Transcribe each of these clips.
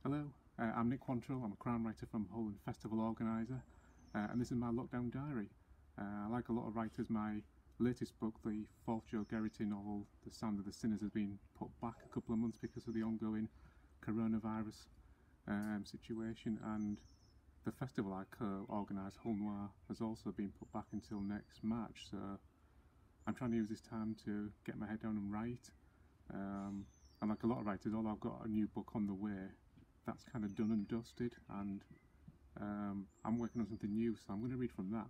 Hello, I'm Nick Quantrill. I'm a crime writer from Hull and festival organiser, and this is my lockdown diary. Like a lot of writers, my latest book, the fourth Joe Geraghty novel, The Sound of the Sinners, has been put back a couple of months because of the ongoing coronavirus situation, and the festival I co-organise, Hull Noir, has also been put back until next March, so I'm trying to use this time to get my head down and write. And like a lot of writers, although I've got a new book on the way, that's kind of done and dusted, and I'm working on something new, so I'm going to read from that,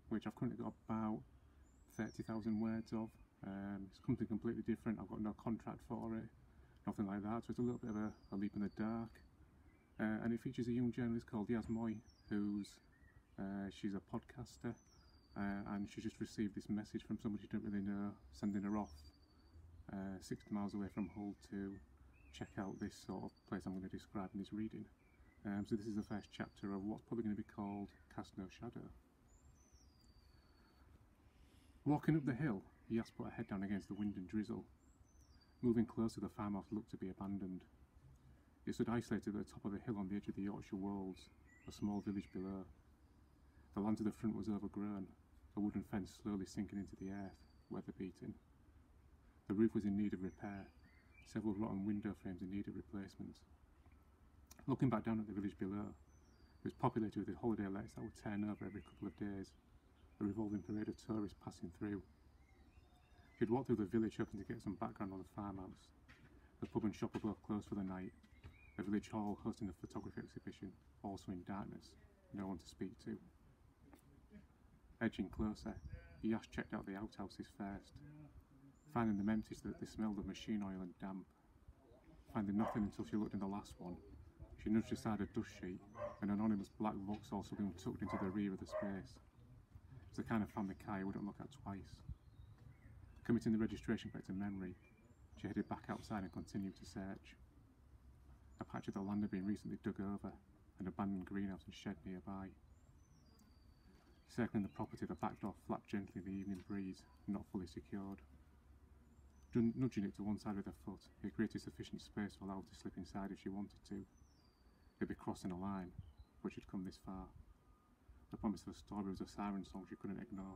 which I've currently got about 30,000 words of. It's something completely different. I've got no contract for it, nothing like that, so it's a little bit of a leap in the dark. And it features a young journalist called Yaz Moy, she's a podcaster, and she just received this message from somebody she didn't really know, sending her off 60 miles away from Hull to check out this sort of place I'm going to describe in this reading. So this is the first chapter of what's probably going to be called Cast No Shadow. Walking up the hill, Yaz put her head down against the wind and drizzle. Moving closer, the farmhouse looked to be abandoned. It stood isolated at the top of a hill on the edge of the Yorkshire wolds, a small village below. The land to the front was overgrown, a wooden fence slowly sinking into the earth, weather-beaten. The roof was in need of repair, several rotten window frames in need of replacement. Looking back down at the village below, it was populated with the holiday lets that would turn over every couple of days, a revolving parade of tourists passing through. She'd walked through the village hoping to get some background on the farmhouse. The pub and shop were both closed for the night, the village hall hosting a photography exhibition, also in darkness, no one to speak to. Edging closer, Yaz checked out the outhouses first. Finding them empty so that they smelled of machine oil and damp. Finding nothing until she looked in the last one, she nudged aside a dust sheet, an anonymous black Vauxhall saloon tucked into the rear of the space. It's the kind of family car you wouldn't look at twice. Committing the registration plate to memory, she headed back outside and continued to search. A patch of the land had been recently dug over, an abandoned greenhouse and shed nearby. Circling the property, the back door flapped gently in the evening breeze, not fully secured. Nudging it to one side with her foot, it created sufficient space to allow her to slip inside if she wanted to. It'd be crossing a line, but she'd come this far. The promise of a story was a siren song she couldn't ignore.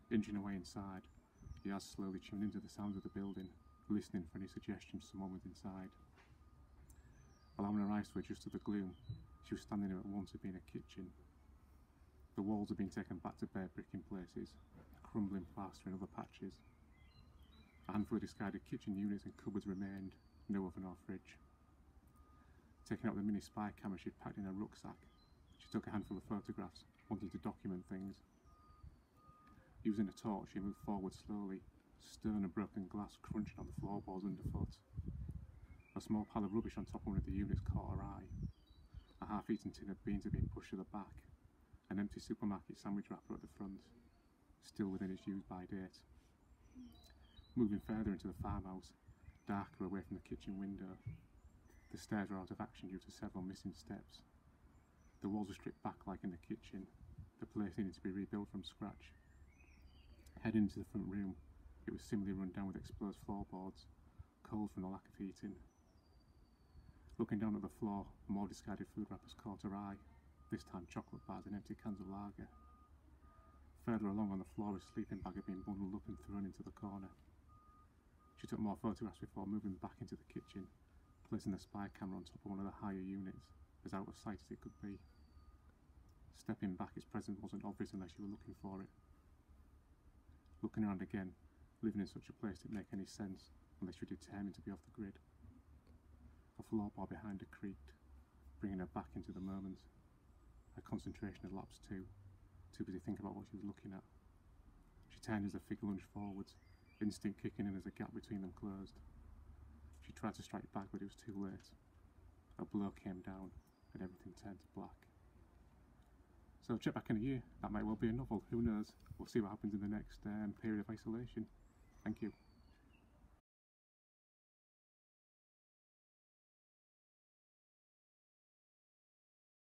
Inching away inside, Yaz slowly tuned into the sounds of the building, listening for any suggestions someone was inside. Allowing her eyes to adjust to the gloom, she was standing in what once had been a kitchen. The walls had been taken back to bare brick in places, crumbling plaster in other patches. A handful of discarded kitchen units and cupboards remained, no oven or fridge. Taking out the mini spy camera she'd packed in her rucksack, she took a handful of photographs, wanting to document things. Using a torch, she moved forward slowly, stone and broken glass crunching on the floorboards underfoot. A small pile of rubbish on top of one of the units caught her eye. A half-eaten tin of beans had been pushed to the back, an empty supermarket sandwich wrapper at the front, still within its use-by date. Moving further into the farmhouse, darker away from the kitchen window. The stairs were out of action due to several missing steps. The walls were stripped back like in the kitchen, the place needed to be rebuilt from scratch. Heading into the front room, it was similarly run down with exposed floorboards, cold from the lack of heating. Looking down at the floor, more discarded food wrappers caught her eye, this time chocolate bars and empty cans of lager. Further along on the floor, a sleeping bag had been bundled up and thrown into the corner. She took more photographs before moving back into the kitchen, placing the spy camera on top of one of the higher units, as out of sight as it could be. Stepping back, its presence wasn't obvious unless you were looking for it. Looking around again, living in such a place didn't make any sense unless you were determined to be off the grid. A floorboard behind her creaked, bringing her back into the moment. Her concentration had lapsed too busy thinking about what she was looking at. She turned as the figure lunged forwards, instinct kicking in as the gap between them closed. She tried to strike back, but it was too late. A blow came down, and everything turned to black. So check back in a year, that might well be a novel, who knows? We'll see what happens in the next period of isolation. Thank you.